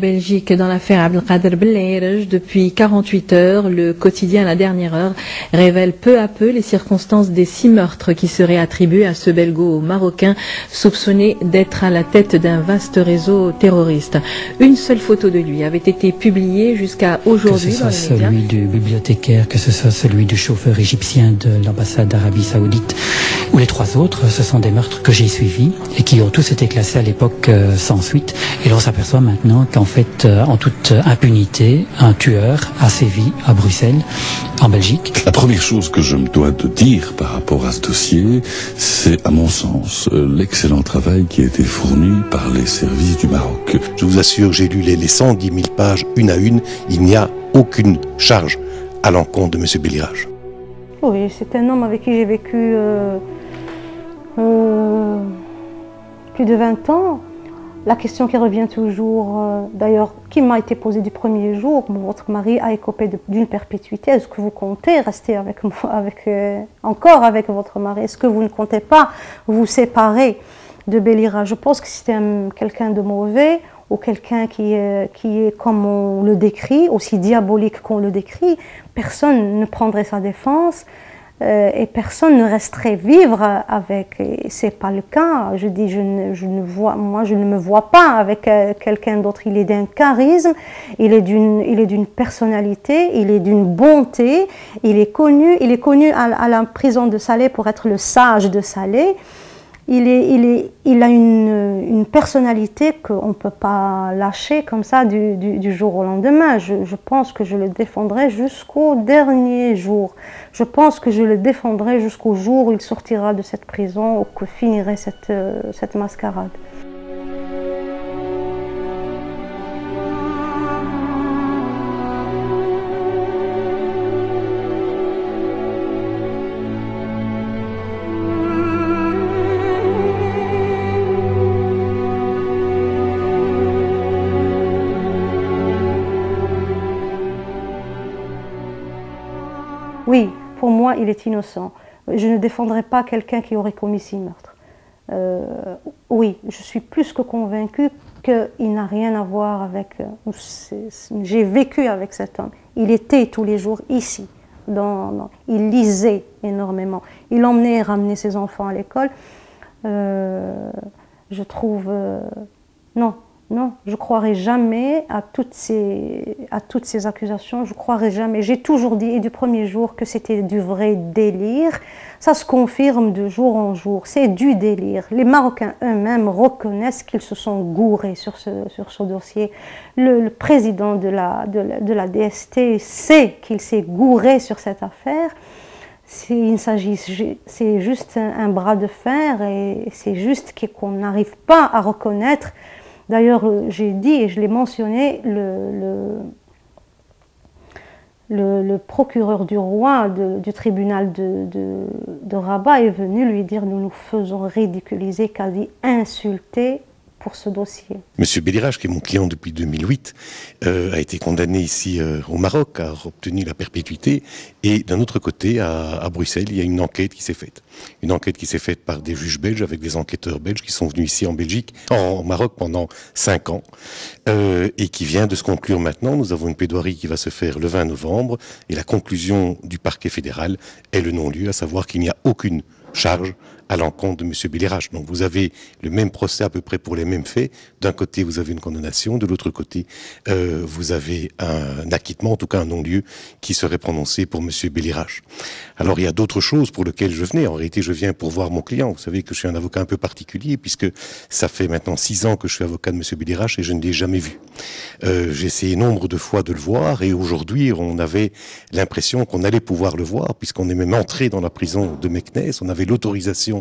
Belgique dans l'affaire Abdelkader Belleraj. Depuis 48 heures, le quotidien La Dernière Heure révèle peu à peu les circonstances des 6 meurtres qui seraient attribués à ce belgo-marocain soupçonné d'être à la tête d'un vaste réseau terroriste. Une seule photo de lui avait été publiée jusqu'à aujourd'hui dans les médias. Que ce soit celui du bibliothécaire, que ce soit celui du chauffeur égyptien de l'ambassade d'Arabie Saoudite ou les 3 autres, ce sont des meurtres que j'ai suivis et qui ont tous été classés à l'époque sans suite. Et l'on s'aperçoit maintenant qu'en fait, en toute impunité, un tueur a sévi à Bruxelles, en Belgique. La première chose que je me dois de dire par rapport à ce dossier, c'est à mon sens l'excellent travail qui a été fourni par les services du Maroc. Je vous assure, j'ai lu les 110 000 pages une à une, il n'y a aucune charge à l'encontre de M. Belleraj. Oui, c'est un homme avec qui j'ai vécu plus de 20 ans. La question qui revient toujours, d'ailleurs, qui m'a été posée du premier jour, votre mari a écopé d'une perpétuité, est-ce que vous comptez rester avec moi, encore avec votre mari? Est-ce que vous ne comptez pas vous séparer de Belleraj? Je pense que c'était quelqu'un de mauvais, ou quelqu'un qui est comme on le décrit, aussi diabolique qu'on le décrit. Personne ne prendrait sa défense. Et personne ne resterait vivre avec. Et c'est pas le cas. Je dis, je ne me vois pas avec quelqu'un d'autre. Il est d'un charisme, il est d'une personnalité, il est d'une bonté. Il est connu à la prison de Salé pour être le sage de Salé. Il a une personnalité qu'on ne peut pas lâcher comme ça du jour au lendemain. Je pense que je le défendrai jusqu'au dernier jour. Je pense que je le défendrai jusqu'au jour où il sortira de cette prison, ou que finirait cette mascarade. Oui, pour moi, il est innocent. Je ne défendrai pas quelqu'un qui aurait commis 6 meurtres. Oui, je suis plus que convaincue qu'il n'a rien à voir avec... J'ai vécu avec cet homme. Il était tous les jours ici. Il lisait énormément. Il emmenait et ramenait ses enfants à l'école. Je trouve... Non, je ne croirai jamais à toutes ces accusations, je ne croirai jamais. J'ai toujours dit, et du premier jour, que c'était du vrai délire. Ça se confirme de jour en jour, c'est du délire. Les Marocains eux-mêmes reconnaissent qu'ils se sont gourés sur ce dossier. Le président de la DST sait qu'il s'est gouré sur cette affaire. C'est juste un bras de fer, et c'est juste qu'on n'arrive pas à reconnaître. D'ailleurs, j'ai dit et je l'ai mentionné, le procureur du roi du tribunal de Rabat est venu lui dire: nous nous faisons ridiculiser, quasi insulter pour ce dossier. Monsieur Belleraj, qui est mon client depuis 2008, a été condamné ici au Maroc, a obtenu la perpétuité, et d'un autre côté, à Bruxelles, il y a une enquête qui s'est faite. Une enquête qui s'est faite par des juges belges, avec des enquêteurs belges qui sont venus ici en Maroc pendant 5 ans, et qui vient de se conclure maintenant. Nous avons une plaidoirie qui va se faire le 20 novembre, et la conclusion du parquet fédéral est le non-lieu, à savoir qu'il n'y a aucune charge à l'encontre de M. Belleraj. Donc vous avez le même procès à peu près pour les mêmes faits. D'un côté, vous avez une condamnation, de l'autre côté, vous avez un acquittement, en tout cas un non-lieu, qui serait prononcé pour M. Belleraj. Alors il y a d'autres choses pour lesquelles je venais. En réalité, je viens pour voir mon client. Vous savez que je suis un avocat un peu particulier, puisque ça fait maintenant 6 ans que je suis avocat de M. Belleraj et je ne l'ai jamais vu. J'ai essayé nombre de fois de le voir, et aujourd'hui, on avait l'impression qu'on allait pouvoir le voir, puisqu'on est même entré dans la prison de Meknès. On avait l'autorisation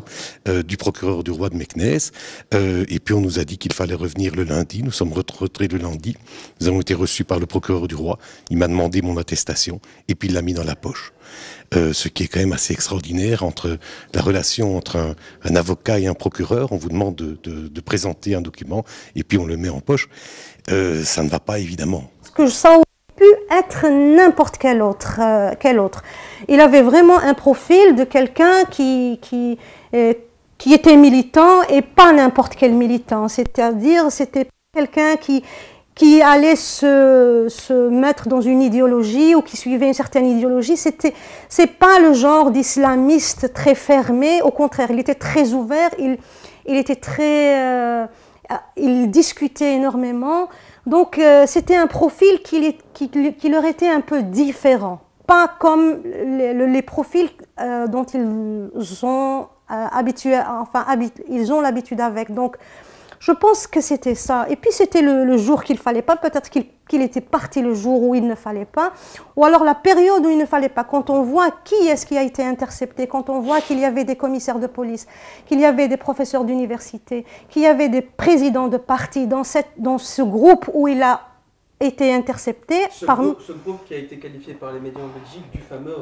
du procureur du roi de Meknès, et puis on nous a dit qu'il fallait revenir le lundi. Nous sommes rentrés le lundi, nous avons été reçus par le procureur du roi, il m'a demandé mon attestation, et puis il l'a mis dans la poche. Ce qui est quand même assez extraordinaire, entre la relation entre un avocat et un procureur. On vous demande de présenter un document, et puis on le met en poche. Ça ne va pas, évidemment. Ça aurait pu être n'importe quel autre. Il avait vraiment un profil de quelqu'un qui était militant, et pas n'importe quel militant. C'est-à-dire, c'était quelqu'un qui qui allait se mettre dans une idéologie ou qui suivait une certaine idéologie. C'est pas le genre d'islamiste très fermé, au contraire, il était très ouvert, il était très, il discutait énormément. Donc c'était un profil qui leur était un peu différent, pas comme les profils dont ils ont ils ont l'habitude avec. Donc je pense que c'était ça. Et puis c'était le jour qu'il ne fallait pas, peut-être qu'il était parti le jour où il ne fallait pas, ou alors la période où il ne fallait pas. Quand on voit qui est-ce qui a été intercepté, quand on voit qu'il y avait des commissaires de police, qu'il y avait des professeurs d'université, qu'il y avait des présidents de partis dans ce groupe où il a été intercepté. Ce groupe qui a été qualifié par les médias en Belgique du fameux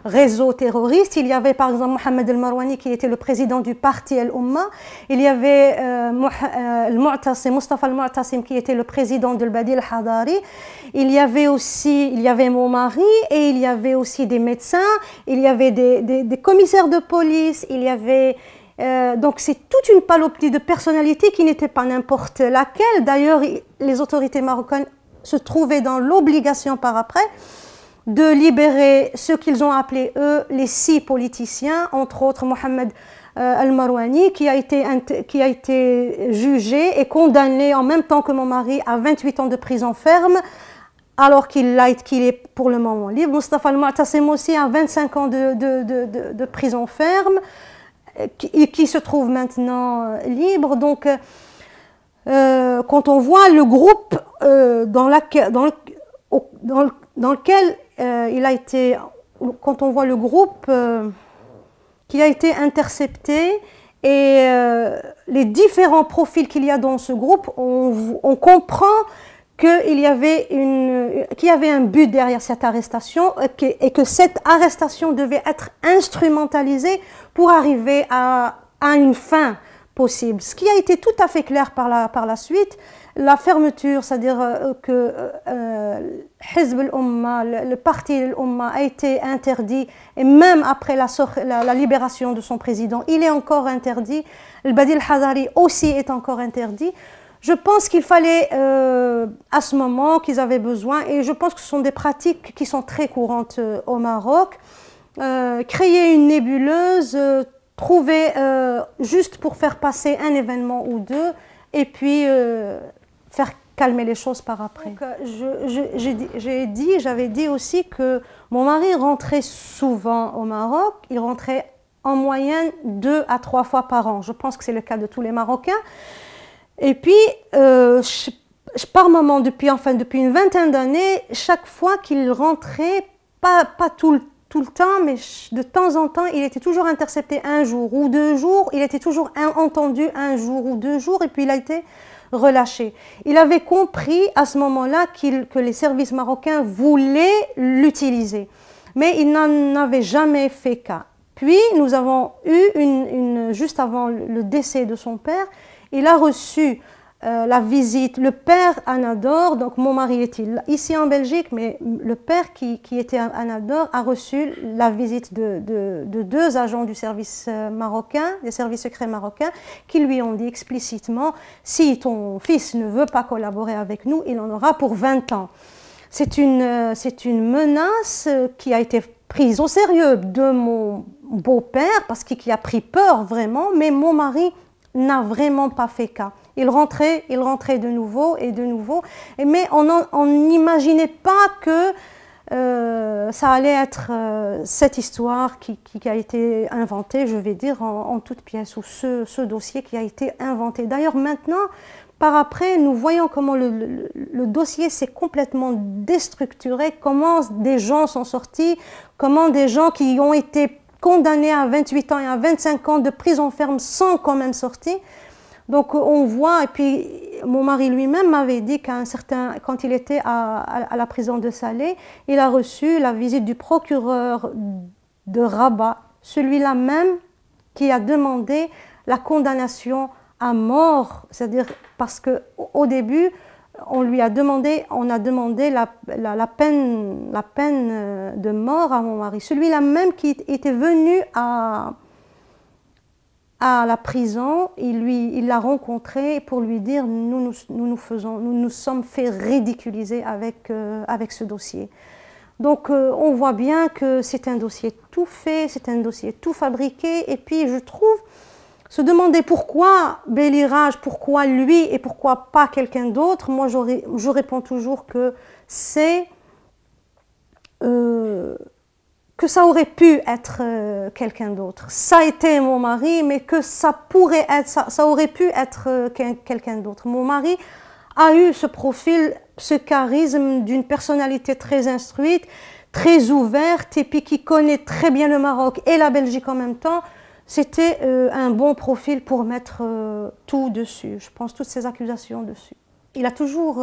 réseau terroriste. Il y avait par exemple Mohamed El Marwani qui était le président du parti El Oumma. Il y avait Mustafa Al Mu'tasim qui était le président de Badi Al Hadari. Il y avait mon mari et il y avait aussi des médecins. Il y avait des commissaires de police. Il y avait donc c'est toute une panoplie de personnalités qui n'était pas n'importe laquelle. D'ailleurs, les autorités marocaines se trouvaient dans l'obligation par après de libérer ceux qu'ils ont appelés, eux, les 6 politiciens, entre autres Mohamed Al-Marwani, qui a été jugé et condamné en même temps que mon mari à 28 ans de prison ferme, alors qu'il est pour le moment libre. Mustafa Al-Mu'tasim aussi à 25 ans de prison ferme, qui se trouve maintenant libre. Donc, quand on voit le groupe dans lequel il a été, quand on voit le groupe qui a été intercepté et les différents profils qu'il y a dans ce groupe, on comprend qu'il y avait un but derrière cette arrestation et que cette arrestation devait être instrumentalisée pour arriver à une fin possible. Ce qui a été tout à fait clair par la suite, la fermeture, c'est-à-dire que Hizb al-Umma, le parti al-Umma a été interdit, et même après la libération de son président, il est encore interdit. Le Badi al-Hadari aussi est encore interdit. Je pense qu'il fallait, à ce moment, qu'ils avaient besoin, et je pense que ce sont des pratiques qui sont très courantes au Maroc, créer une nébuleuse, trouver juste pour faire passer un événement ou deux, et puis faire calmer les choses par après. J'avais dit aussi que mon mari rentrait souvent au Maroc, il rentrait en moyenne 2 à 3 fois par an. Je pense que c'est le cas de tous les Marocains. Et puis, par moment, depuis une vingtaine d'années, chaque fois qu'il rentrait, pas tout le temps, mais de temps en temps, il était toujours intercepté 1 jour ou 2 jours, il était toujours entendu 1 jour ou 2 jours, et puis il a été relâché. Il avait compris à ce moment-là que les services marocains voulaient l'utiliser, mais il n'en avait jamais fait cas. Puis, nous avons eu, juste avant le décès de son père, il a reçu la visite, le père Anador, donc mon mari est ici en Belgique, mais le père qui était à Anador a reçu la visite de 2 agents du service marocain, des services secrets marocains, qui lui ont dit explicitement, si ton fils ne veut pas collaborer avec nous, il en aura pour 20 ans. C'est une menace qui a été prise au sérieux de mon beau-père, parce qu'il a pris peur vraiment, mais mon mari n'a vraiment pas fait cas. Il rentrait de nouveau et de nouveau, mais on n'imaginait pas que ça allait être cette histoire qui a été inventée, je vais dire, en toute pièce, ou ce dossier qui a été inventé. D'ailleurs, maintenant, par après, nous voyons comment le dossier s'est complètement déstructuré, comment des gens sont sortis, comment des gens qui ont été condamnés à 28 ans et à 25 ans de prison ferme sont quand même sortis. Donc on voit, et puis mon mari lui-même m'avait dit quand il était à la prison de Salé, il a reçu la visite du procureur de Rabat, celui-là même qui a demandé la condamnation à mort, c'est-à-dire parce qu'au début, on a demandé la peine de mort à mon mari. Celui-là même qui était venu à à la prison, il l'a rencontré pour lui dire nous nous sommes fait ridiculiser avec ce dossier. Donc on voit bien que c'est un dossier tout fait, c'est un dossier tout fabriqué. Et puis je trouve, se demander pourquoi Belirage, pourquoi lui et pourquoi pas quelqu'un d'autre, moi je réponds toujours que c'est que ça aurait pu être quelqu'un d'autre. Ça a été mon mari, mais que ça pourrait être, ça aurait pu être quelqu'un d'autre. Mon mari a eu ce profil, ce charisme d'une personnalité très instruite, très ouverte, et puis qui connaît très bien le Maroc et la Belgique en même temps. C'était un bon profil pour mettre tout dessus, je pense, toutes ces accusations dessus. Il a toujours,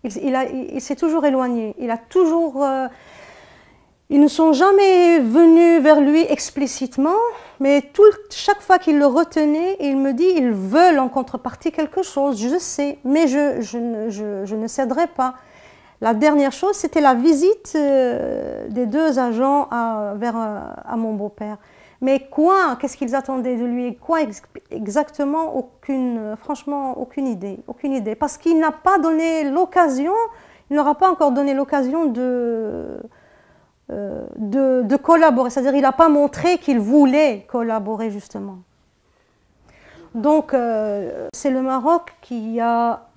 il s'est toujours éloigné, ils ne sont jamais venus vers lui explicitement, mais chaque fois qu'il le retenait, il me dit ils veulent en contrepartie quelque chose, je sais, mais je ne céderai pas. La dernière chose, c'était la visite des deux agents à mon beau-père. Mais quoi? Qu'est-ce qu'ils attendaient de lui? Quoi exactement? Franchement, aucune idée. Aucune idée. Parce qu'il n'a pas donné l'occasion, il n'aura pas encore donné l'occasion de collaborer. C'est-à-dire qu'il n'a pas montré qu'il voulait collaborer, justement. Donc, c'est le Maroc qui a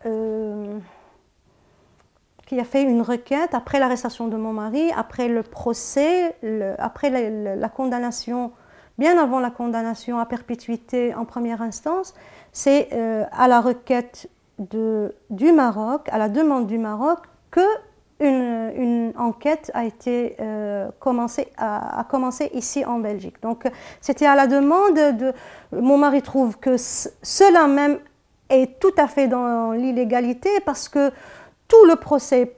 fait une requête après l'arrestation de mon mari, après le procès, après la condamnation, bien avant la condamnation à perpétuité en première instance. C'est à la requête du Maroc, à la demande du Maroc, que une enquête a commencé ici en Belgique. Donc c'était à la demande de... Mon mari trouve que cela même est tout à fait dans l'illégalité, parce que tout le procès,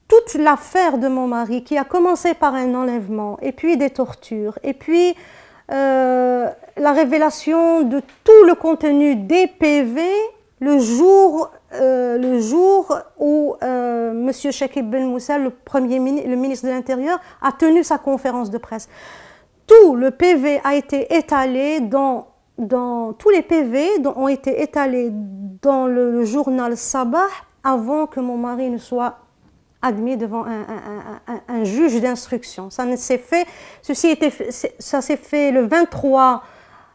toute l'affaire de mon mari, qui a commencé par un enlèvement, et puis des tortures, et puis la révélation de tout le contenu des PV, le jour où M. Chakib Ben Moussa, le ministre de l'Intérieur, a tenu sa conférence de presse. Tout le PV a été étalé tous les PV ont été étalés dans le journal Sabah avant que mon mari ne soit admis devant un juge d'instruction. Ça s'est fait le 23,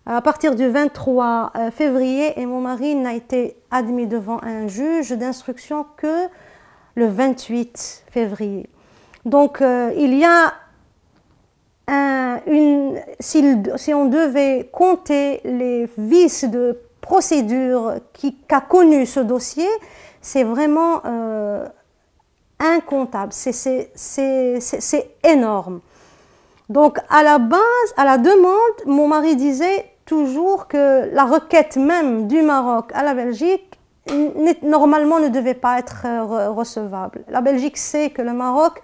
à partir du 23 février, et mon mari n'a été admis devant un juge d'instruction que le 28 février. Donc il y a si on devait compter les vices de procédure qu'a connu ce dossier, c'est vraiment incontable, c'est énorme. Donc à la base, à la demande, mon mari disait toujours que la requête même du Maroc à la Belgique normalement ne devait pas être recevable. La Belgique sait que le Maroc,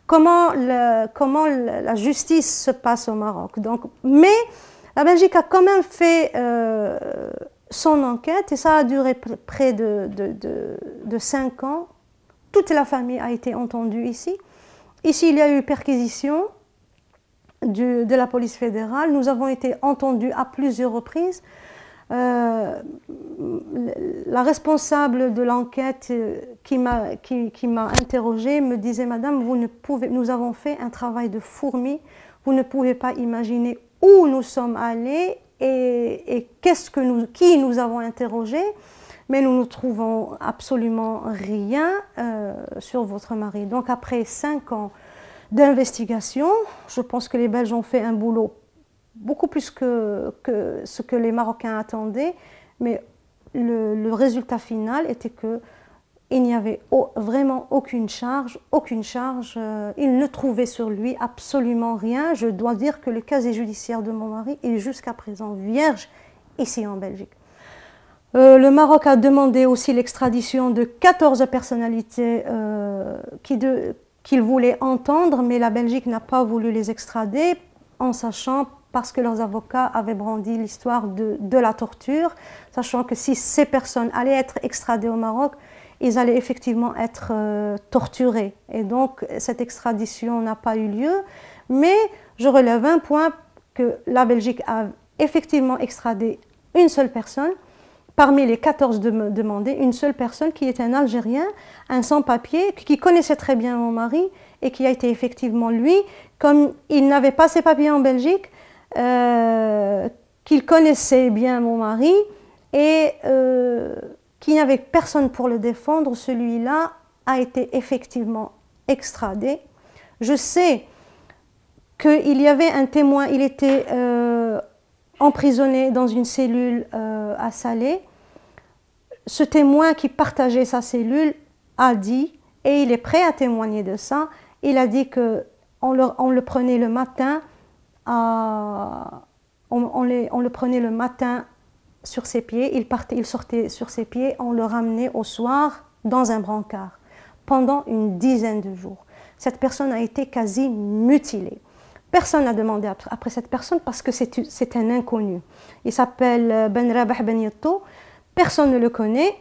comment la justice se passe au Maroc. Donc, mais la Belgique a quand même fait son enquête, et ça a duré près de 5 ans. Toute la famille a été entendue ici. Ici, il y a eu perquisition de la police fédérale. Nous avons été entendus à plusieurs reprises. La responsable de l'enquête qui m'a interrogée me disait: Madame, nous avons fait un travail de fourmi. Vous ne pouvez pas imaginer où nous sommes allés et qui nous avons interrogé. Mais nous ne trouvons absolument rien sur votre mari. Donc après 5 ans d'investigation, je pense que les Belges ont fait un boulot beaucoup plus que ce que les Marocains attendaient. Mais le résultat final était qu'il n'y avait vraiment aucune charge. Il ne trouvait sur lui absolument rien. Je dois dire que le casier judiciaire de mon mari est jusqu'à présent vierge ici en Belgique. Le Maroc a demandé aussi l'extradition de 14 personnalités qu'il voulait entendre, mais la Belgique n'a pas voulu les extrader, en sachant, parce que leurs avocats avaient brandi l'histoire de la torture, sachant que si ces personnes allaient être extradées au Maroc, ils allaient effectivement être torturés. Et donc cette extradition n'a pas eu lieu, mais je relève un point, que la Belgique effectivement extradé une seule personne. Parmi les 14 demandés, une seule personne qui est un Algérien, un sans-papier, qui connaissait très bien mon mari et qui a été effectivement lui, comme il n'avait pas ses papiers en Belgique, qu'il connaissait bien mon mari et qu'il n'y avait personne pour le défendre, celui-là a été effectivement extradé. Je sais qu'il y avait un témoin, il était emprisonné dans une cellule à Salé. Ce témoin qui partageait sa cellule a dit, et il est prêt à témoigner de ça, il a dit qu'on le prenait le matin, on le prenait le matin sur ses pieds, il sortait sur ses pieds, on le ramenait au soir dans un brancard pendant une dizaine de jours. Cette personne a été quasi mutilée. Personne n'a demandé après cette personne parce que c'est un inconnu. Il s'appelle Ben Rabah Ben Yetto. Personne ne le connaît.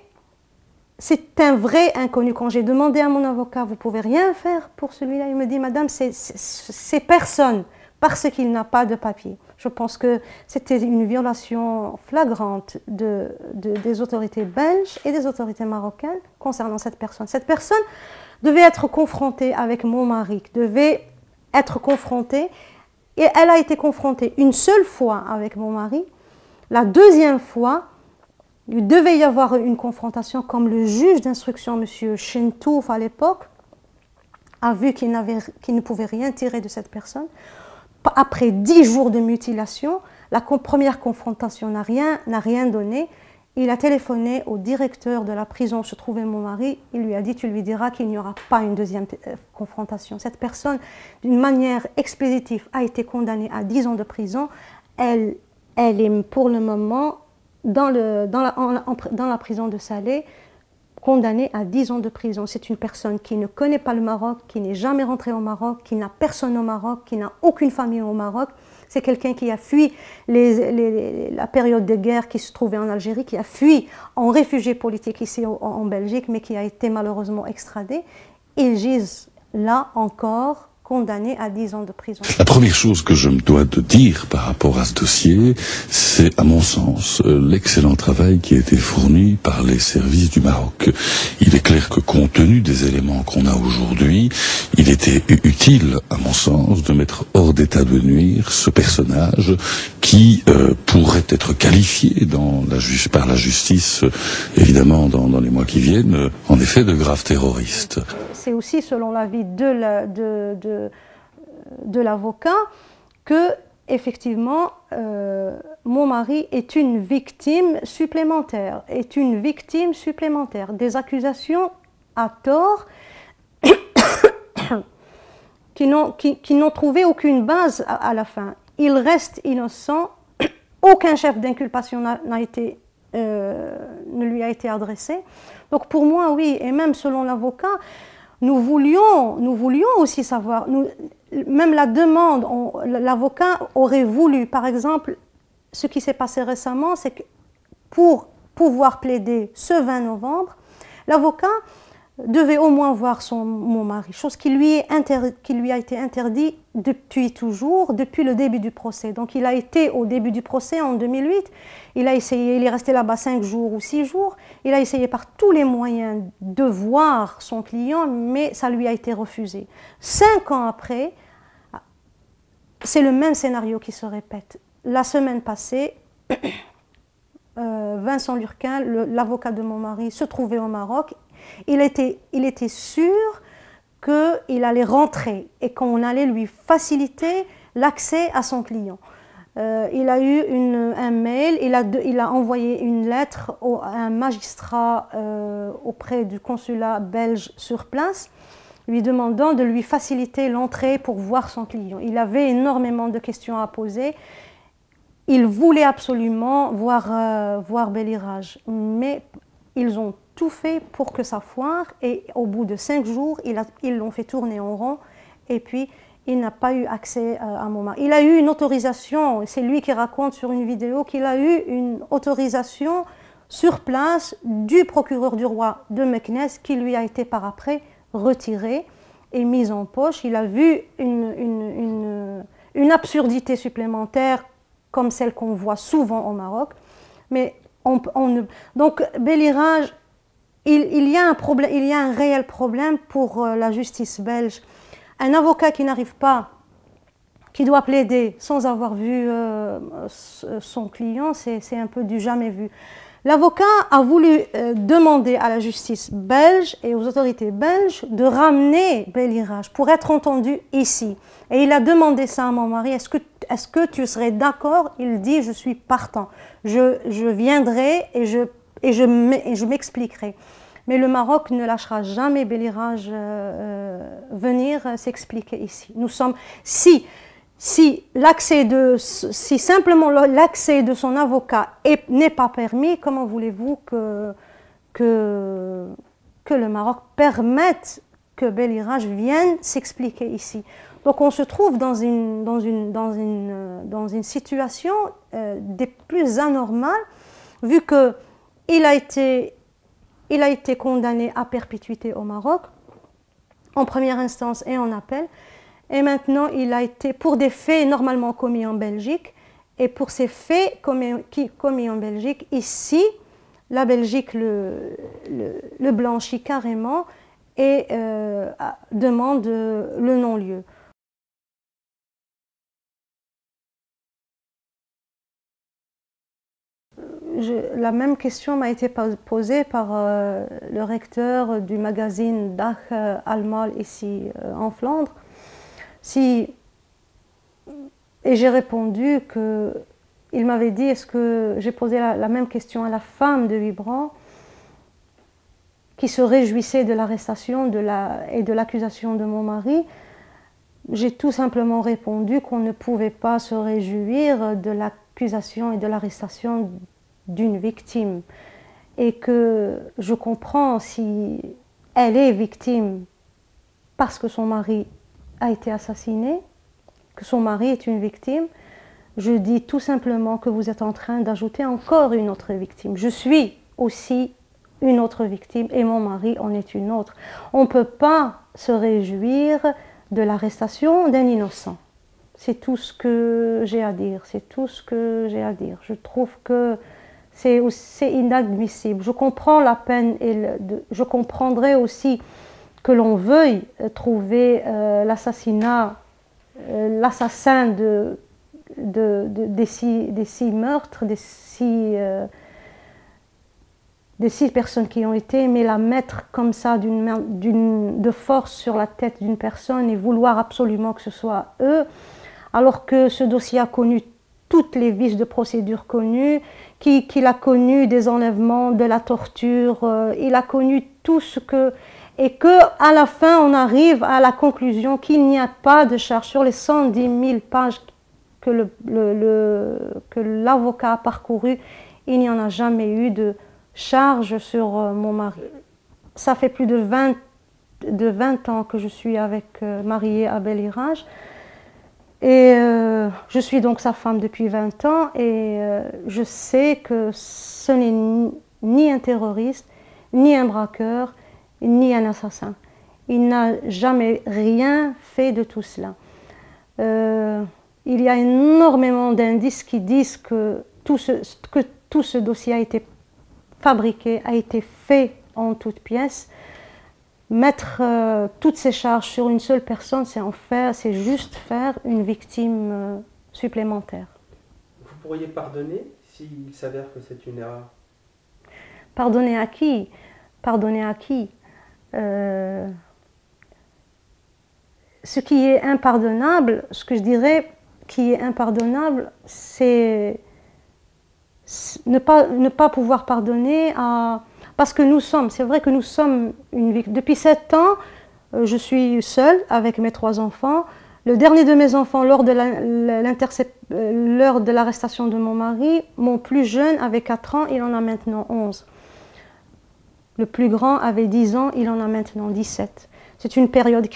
C'est un vrai inconnu. Quand j'ai demandé à mon avocat, vous pouvez rien faire pour celui-là, il me dit, madame, c'est personne parce qu'il n'a pas de papier. Je pense que c'était une violation flagrante des autorités belges et des autorités marocaines concernant cette personne. Cette personne devait être confrontée avec mon mari, devait être confrontée, et elle a été confrontée une seule fois avec mon mari. La deuxième fois, il devait y avoir une confrontation, comme le juge d'instruction, M. Chentouf à l'époque, a vu qu'il ne pouvait rien tirer de cette personne. Après 10 jours de mutilation, la première confrontation n'a rien donné. Il a téléphoné au directeur de la prison où se trouvait mon mari. Il lui a dit, tu lui diras qu'il n'y aura pas une deuxième confrontation. Cette personne, d'une manière expéditive, a été condamnée à 10 ans de prison. Elle est pour le moment dans la prison de Salé, condamnée à 10 ans de prison. C'est une personne qui ne connaît pas le Maroc, qui n'est jamais rentrée au Maroc, qui n'a personne au Maroc, qui n'a aucune famille au Maroc. C'est quelqu'un qui a fui la période de guerre qui se trouvait en Algérie, qui a fui en réfugié politique ici en Belgique, mais qui a été malheureusement extradé. Ils gisent là encore, condamnés à 10 ans de prison. La première chose que je me dois de dire par rapport à ce dossier, c'est à mon sens l'excellent travail qui a été fourni par les services du Maroc. Il est clair que compte tenu des éléments qu'on a aujourd'hui, il était utile, à mon sens, de mettre hors d'état de nuire ce personnage qui pourrait être qualifié par la justice, évidemment dans les mois qui viennent, en effet de grave terroriste. C'est aussi selon l'avis de l'avocat que, effectivement, mon mari est une victime supplémentaire, des accusations à tort qui n'ont trouvé aucune base à la fin. Il reste innocent, aucun chef d'inculpation ne lui a été adressé. Donc pour moi, oui, et même selon l'avocat, nous voulions aussi savoir, même la demande, l'avocat aurait voulu, par exemple, ce qui s'est passé récemment, c'est que pour pouvoir plaider ce 20 novembre, l'avocat devait au moins voir mon mari, chose qui lui a été interdit depuis toujours, depuis le début du procès. Donc il a été au début du procès en 2008, il a essayé, il est resté là-bas 5 jours ou 6 jours, il a essayé par tous les moyens de voir son client, mais ça lui a été refusé. 5 ans après, c'est le même scénario qui se répète. La semaine passée, Vincent Lurquin, l'avocat de mon mari, se trouvait au Maroc. Il était sûr qu'il allait rentrer et qu'on allait lui faciliter l'accès à son client. Il a eu un mail, il a envoyé une lettre à un magistrat auprès du consulat belge sur place, lui demandant de lui faciliter l'entrée pour voir son client. Il avait énormément de questions à poser. Il voulait absolument voir Beliraj, mais ils ont tout fait pour que ça foire, et au bout de 5 jours, ils l'ont fait tourner en rond, et puis il n'a pas eu accès à mon mari. Il a eu une autorisation, c'est lui qui raconte sur une vidéo qu'il a eu une autorisation sur place du procureur du roi de Meknès, qui lui a été par après retirée et mise en poche. Il a vu une absurdité supplémentaire comme celle qu'on voit souvent au Maroc. Mais donc Bélirage, il y a un problème, il y a un réel problème pour la justice belge. Un avocat qui n'arrive pas, qui doit plaider sans avoir vu son client, c'est un peu du jamais vu. L'avocat a voulu demander à la justice belge et aux autorités belges de ramener Bélirage pour être entendu ici. Et il a demandé ça à mon mari, est-ce que tu serais d'accord? Il dit, je suis partant. Je viendrai et je m'expliquerai. Mais le Maroc ne lâchera jamais Bélirage venir s'expliquer ici. Nous sommes, si simplement l'accès de son avocat n'est pas permis, comment voulez-vous que le Maroc permette que Bélirage vienne s'expliquer ici? Donc on se trouve dans une situation des plus anormales, vu qu'il a été condamné à perpétuité au Maroc, en première instance et en appel. Et maintenant, il a été, pour des faits normalement commis en Belgique, et pour ces faits commis en Belgique, ici, la Belgique le blanchit carrément et demande le non-lieu. La même question m'a été posée par le recteur du magazine Dag Allemaal ici en Flandre. Et j'ai répondu il m'avait dit, est-ce que j'ai posé la même question à la femme de Wibran qui se réjouissait de l'arrestation et de l'accusation de mon mari. J'ai tout simplement répondu qu'on ne pouvait pas se réjouir de l'accusation et de l'arrestation d'une victime et que je comprends si elle est victime parce que son mari a été assassiné, que son mari est une victime. Je dis tout simplement que vous êtes en train d'ajouter encore une autre victime. Je suis aussi une autre victime et mon mari en est une autre. On ne peut pas se réjouir de l'arrestation d'un innocent. C'est tout ce que j'ai à dire, c'est tout ce que j'ai à dire. Je trouve que c'est inadmissible. Je comprends la peine et je comprendrais aussi que l'on veuille trouver l'assassin des six meurtres, des six personnes qui ont été, mais la mettre comme ça de force sur la tête d'une personne et vouloir absolument que ce soit eux, alors que ce dossier a connu toutes les vices de procédure connues, qu'il a connu des enlèvements, de la torture, il a connu tout ce que... Et qu'à la fin, on arrive à la conclusion qu'il n'y a pas de charge sur les 110 000 pages que l'avocat a parcouru, il n'y en a jamais eu de charge sur mon mari. Ça fait plus de 20 ans que je suis mariée à Bélirage. Et je suis donc sa femme depuis 20 ans et je sais que ce n'est ni un terroriste, ni un braqueur, ni un assassin. Il n'a jamais rien fait de tout cela. Il y a énormément d'indices qui disent que tout ce dossier a été fabriqué, a été fait en toutes pièces. Mettre toutes ces charges sur une seule personne, c'est juste faire une victime supplémentaire. Vous pourriez pardonner s'il s'avère que c'est une erreur? Pardonner à qui? Pardonner à qui? Ce qui est impardonnable, ce que je dirais qui est impardonnable, c'est ne pas pouvoir pardonner à... Parce que c'est vrai que nous sommes depuis 7 ans, je suis seule avec mes 3 enfants. Le dernier de mes enfants, lors de l'arrestation de mon mari, mon plus jeune avait 4 ans, il en a maintenant 11. Le plus grand avait 10 ans, il en a maintenant 17. C'est une période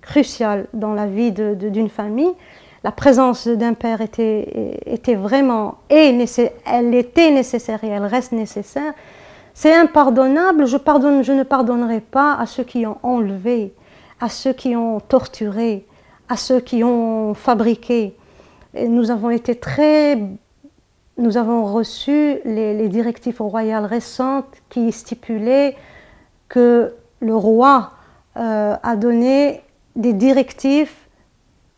cruciale dans la vie d'une famille. La présence d'un père était vraiment, elle était nécessaire et elle reste nécessaire. C'est impardonnable, je ne pardonnerai pas à ceux qui ont enlevé, à ceux qui ont torturé, à ceux qui ont fabriqué. Et nous avons reçu les directives royales récentes qui stipulaient que le roi a donné des directives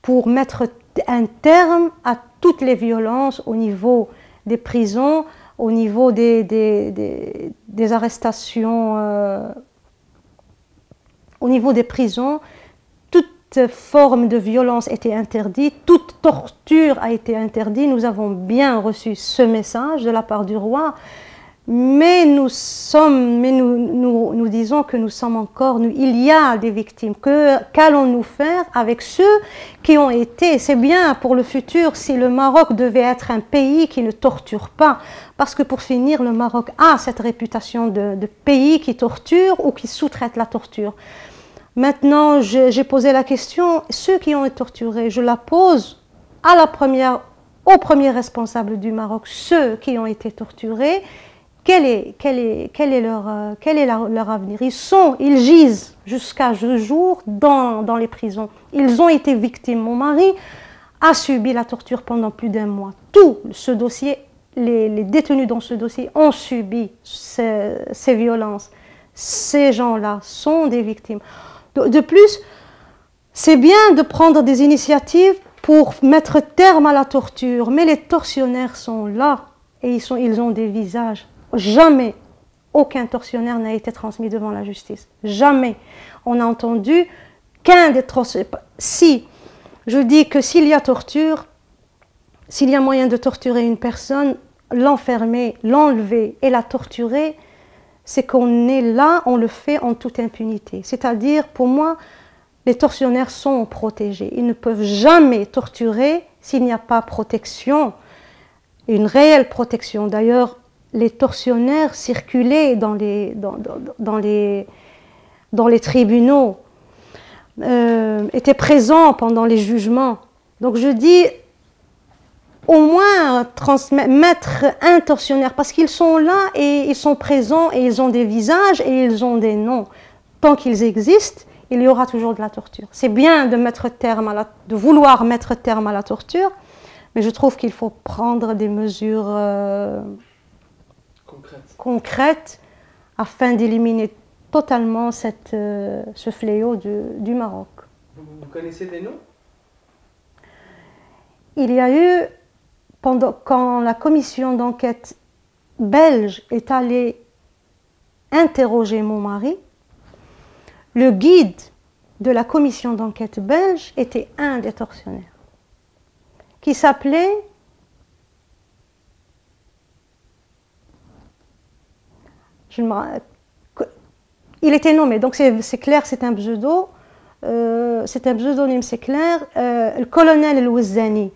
pour mettre un terme à toutes les violences au niveau des prisons, au niveau des arrestations, au niveau des prisons. Toute forme de violence était interdite, toute torture a été interdite. Nous avons bien reçu ce message de la part du roi, mais nous disons que nous sommes encore, il y a des victimes. Qu'allons-nous faire avec ceux qui ont été? C'est bien pour le futur si le Maroc devait être un pays qui ne torture pas, parce que pour finir, le Maroc a cette réputation de pays qui torture ou qui sous-traite la torture. Maintenant, j'ai posé la question, ceux qui ont été torturés, je la pose au premier responsable du Maroc, ceux qui ont été torturés, quel est leur avenir? Ils gisent jusqu'à ce jour dans les prisons. Ils ont été victimes. Mon mari a subi la torture pendant plus d'1 mois. Tout ce dossier, les détenus dans ce dossier ont subi ces violences. Ces gens-là sont des victimes. De plus, c'est bien de prendre des initiatives pour mettre terme à la torture, mais les tortionnaires sont là et ils ont des visages. Jamais aucun tortionnaire n'a été transmis devant la justice. Jamais. On a entendu qu'un des tortionnaires... Si, je dis que s'il y a torture, s'il y a moyen de torturer une personne, l'enfermer, l'enlever et la torturer, c'est qu'on est là, on le fait en toute impunité. C'est-à-dire, pour moi, les tortionnaires sont protégés. Ils ne peuvent jamais torturer s'il n'y a pas protection, une réelle protection. D'ailleurs, les tortionnaires circulaient dans les tribunaux, étaient présents pendant les jugements. Donc je dis, au moins mettre un tortionnaire, parce qu'ils sont là et ils sont présents et ils ont des visages et ils ont des noms. Tant qu'ils existent, il y aura toujours de la torture. C'est bien de vouloir mettre terme à la torture, mais je trouve qu'il faut prendre des mesures concrètes afin d'éliminer totalement ce fléau du Maroc. Vous connaissez des noms? Il y a eu, quand la commission d'enquête belge est allée interroger mon mari, le guide de la commission d'enquête belge était un des tortionnaires, qui s'appelait il était nommé, donc c'est clair, c'est un pseudo, c'est un pseudonyme, c'est clair, le colonel El-Ouzzani.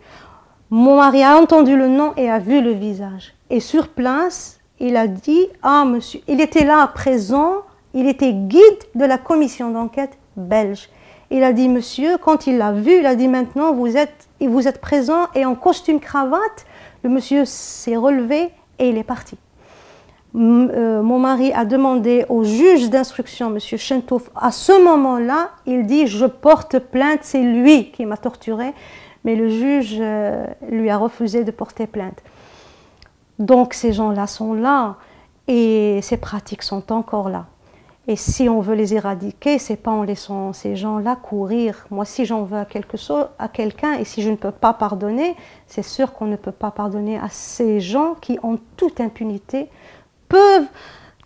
Mon mari a entendu le nom et a vu le visage. Et sur place, il a dit, ah monsieur, il était là présent, il était guide de la commission d'enquête belge. Il a dit, monsieur, quand il l'a vu, il a dit, maintenant vous êtes présent et en costume cravate. Le monsieur s'est relevé et il est parti. Mon mari a demandé au juge d'instruction, monsieur Chentouf, à ce moment-là, il dit, je porte plainte, c'est lui qui m'a torturé. Mais le juge lui a refusé de porter plainte. Donc ces gens-là sont là et ces pratiques sont encore là. Et si on veut les éradiquer, c'est pas en laissant ces gens-là courir. Moi, si j'en veux à quelqu'un et si je ne peux pas pardonner, c'est sûr qu'on ne peut pas pardonner à ces gens qui, en toute impunité, peuvent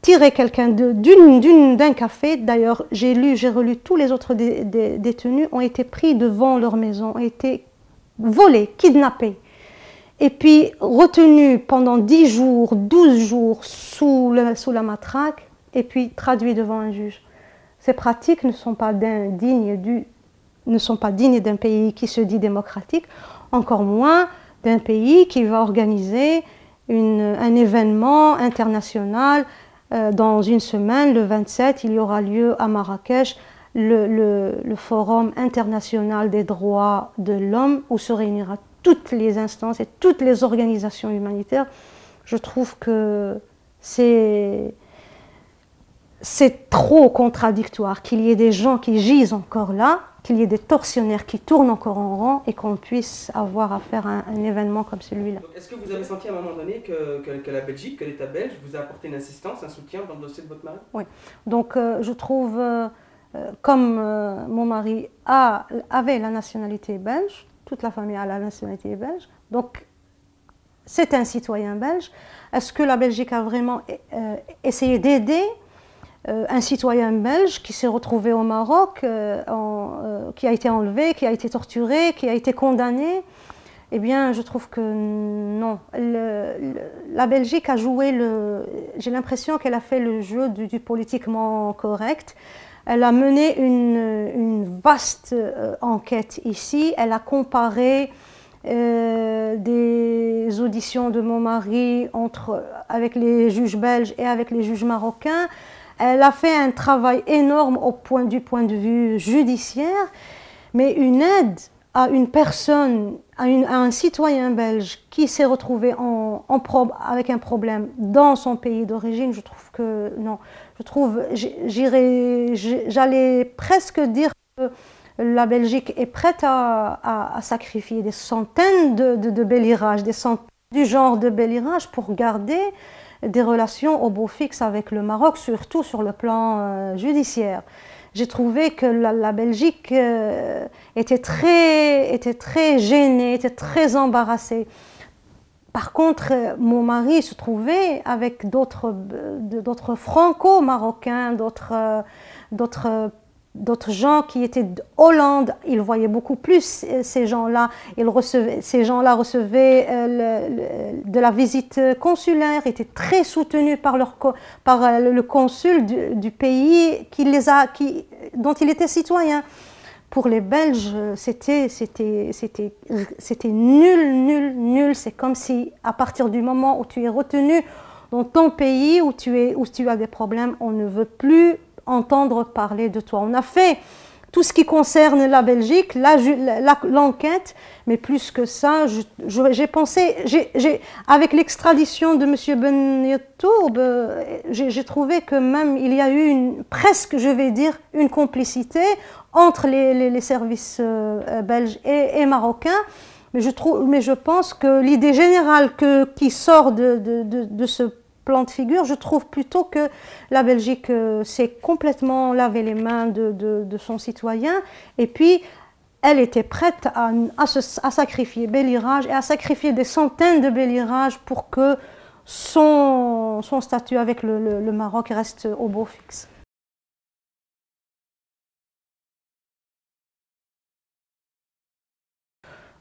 tirer quelqu'un d'un café. D'ailleurs, j'ai relu tous les autres détenus ont été pris devant leur maison, ont été volés, kidnappés, et puis retenus pendant 10 jours, 12 jours sous la matraque, et puis traduits devant un juge. Ces pratiques ne sont pas dignes d'un pays qui se dit démocratique, encore moins d'un pays qui va organiser un événement international. Dans une semaine, le 27, il y aura lieu à Marrakech le Forum international des droits de l'homme, où se réunira toutes les instances et toutes les organisations humanitaires. Je trouve que c'est c'est trop contradictoire qu'il y ait des gens qui gisent encore là, qu'il y ait des tortionnaires qui tournent encore en rond et qu'on puisse avoir à faire un événement comme celui-là. Est-ce que vous avez senti à un moment donné que la Belgique, que l'État belge vous a apporté une assistance, un soutien dans le dossier de votre mari? Oui, donc je trouve, comme mon mari avait la nationalité belge, toute la famille a la nationalité belge, donc c'est un citoyen belge. Est-ce que la Belgique a vraiment essayé d'aider un citoyen belge qui s'est retrouvé au Maroc, qui a été enlevé, qui a été torturé, qui a été condamné? Eh bien, je trouve que non. La Belgique a joué j'ai l'impression qu'elle a fait le jeu du politiquement correct. Elle a mené une vaste enquête ici. Elle a comparé des auditions de mon mari avec les juges belges et avec les juges marocains. Elle a fait un travail énorme du point de vue judiciaire, mais une aide à une personne, à un citoyen belge qui s'est retrouvé avec un problème dans son pays d'origine, je trouve que non. J'allais presque dire que la Belgique est prête à sacrifier des centaines de bellirages, du genre de bellirage pour garder des relations au beau fixe avec le Maroc, surtout sur le plan judiciaire. J'ai trouvé que la Belgique était très gênée, était très embarrassée. Par contre, mon mari se trouvait avec d'autres franco-marocains, d'autres gens qui étaient d'Hollande. Il voyait beaucoup plus ces gens-là. Ces gens-là recevaient de la visite consulaire, étaient très soutenus par le consul du pays dont il était citoyen. Pour les Belges, c'était nul. C'est comme si, à partir du moment où tu es retenu dans ton pays, où tu as des problèmes, on ne veut plus entendre parler de toi. On a fait tout ce qui concerne la Belgique, l'enquête, mais plus que ça, j'ai pensé, avec l'extradition de M. Ben Yatoub, j'ai trouvé que même il y a eu presque, je vais dire, une complicité entre les services belges et marocains. Mais je pense que l'idée générale qui sort de ce plan de figure, je trouve plutôt que la Belgique s'est complètement lavé les mains de son citoyen, et puis elle était prête à sacrifier Bellirage et à sacrifier des centaines de Bellirages pour que son statut avec le Maroc reste au beau fixe.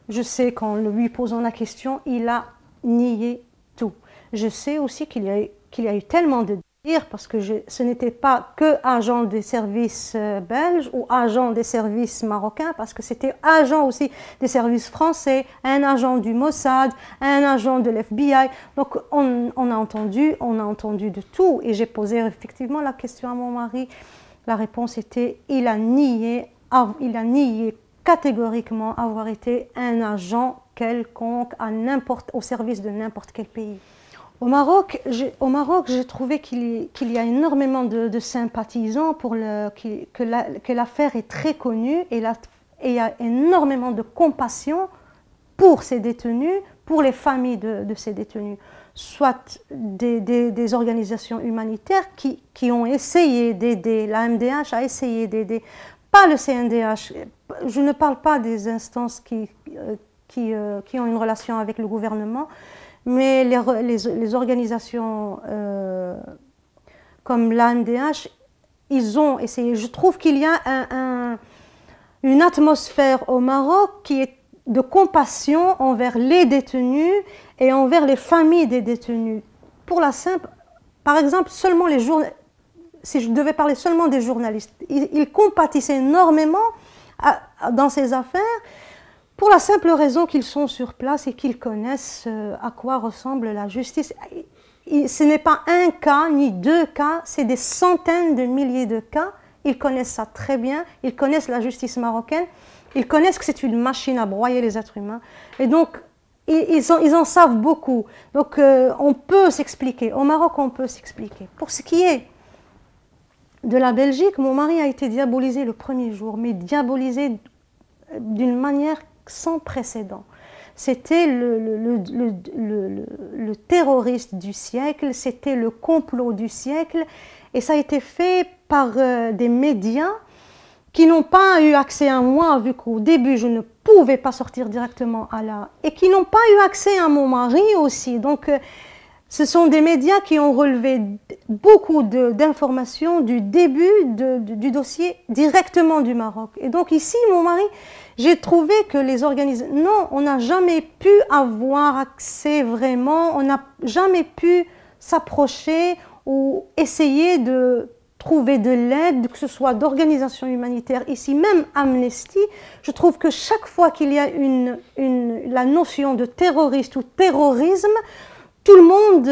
Je sais qu'en lui posant la question, il a nié tout. Je sais aussi qu'il y a eu tellement de dires, parce que ce n'était pas que agent des services belges ou agent des services marocains, parce que c'était agent aussi des services français, un agent du Mossad, un agent de l'FBI. Donc on a entendu de tout, et j'ai posé effectivement la question à mon mari. La réponse était, il a nié catégoriquement avoir été un agent quelconque au service de n'importe quel pays. Au Maroc, j'ai trouvé qu'il y a énormément de sympathisants, que l'affaire est très connue, et il y a énormément de compassion pour ces détenus, pour les familles de ces détenus. Soit des organisations humanitaires qui ont essayé d'aider, la MDH a essayé d'aider, pas le CNDH, je ne parle pas des instances qui ont une relation avec le gouvernement, mais les organisations comme l'AMDH, ils ont essayé. Je trouve qu'il y a une atmosphère au Maroc qui est de compassion envers les détenus et envers les familles des détenus. Par exemple, si je devais parler seulement des journalistes, ils compatissaient énormément dans ces affaires, pour la simple raison qu'ils sont sur place et qu'ils connaissent à quoi ressemble la justice. Ce n'est pas un cas ni deux cas, c'est des centaines de milliers de cas. Ils connaissent ça très bien, ils connaissent la justice marocaine, ils connaissent que c'est une machine à broyer les êtres humains. Et donc, ils en savent beaucoup. Donc, on peut s'expliquer. Au Maroc, on peut s'expliquer. Pour ce qui est de la Belgique, mon mari a été diabolisé le premier jour, mais diabolisé d'une manière sans précédent. C'était le terroriste du siècle, c'était le complot du siècle, et ça a été fait par des médias qui n'ont pas eu accès à moi, vu qu'au début je ne pouvais pas sortir directement à la... et qui n'ont pas eu accès à mon mari aussi. Donc ce sont des médias qui ont relevé beaucoup d'informations du début du dossier directement du Maroc. Et donc ici, mon mari, j'ai trouvé que les organisations... Non, on n'a jamais pu avoir accès vraiment, on n'a jamais pu s'approcher ou essayer de trouver de l'aide, que ce soit d'organisations humanitaires, ici même Amnesty. Je trouve que chaque fois qu'il y a la notion de terroriste ou terrorisme, tout le monde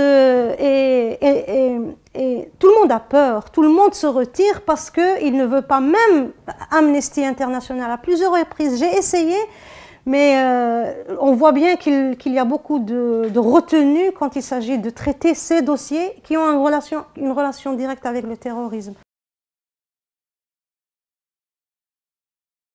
tout le monde a peur, tout le monde se retire parce qu'il ne veut pas, même Amnesty International à plusieurs reprises, j'ai essayé, mais on voit bien qu'il y a beaucoup de retenue quand il s'agit de traiter ces dossiers qui ont une relation directe avec le terrorisme.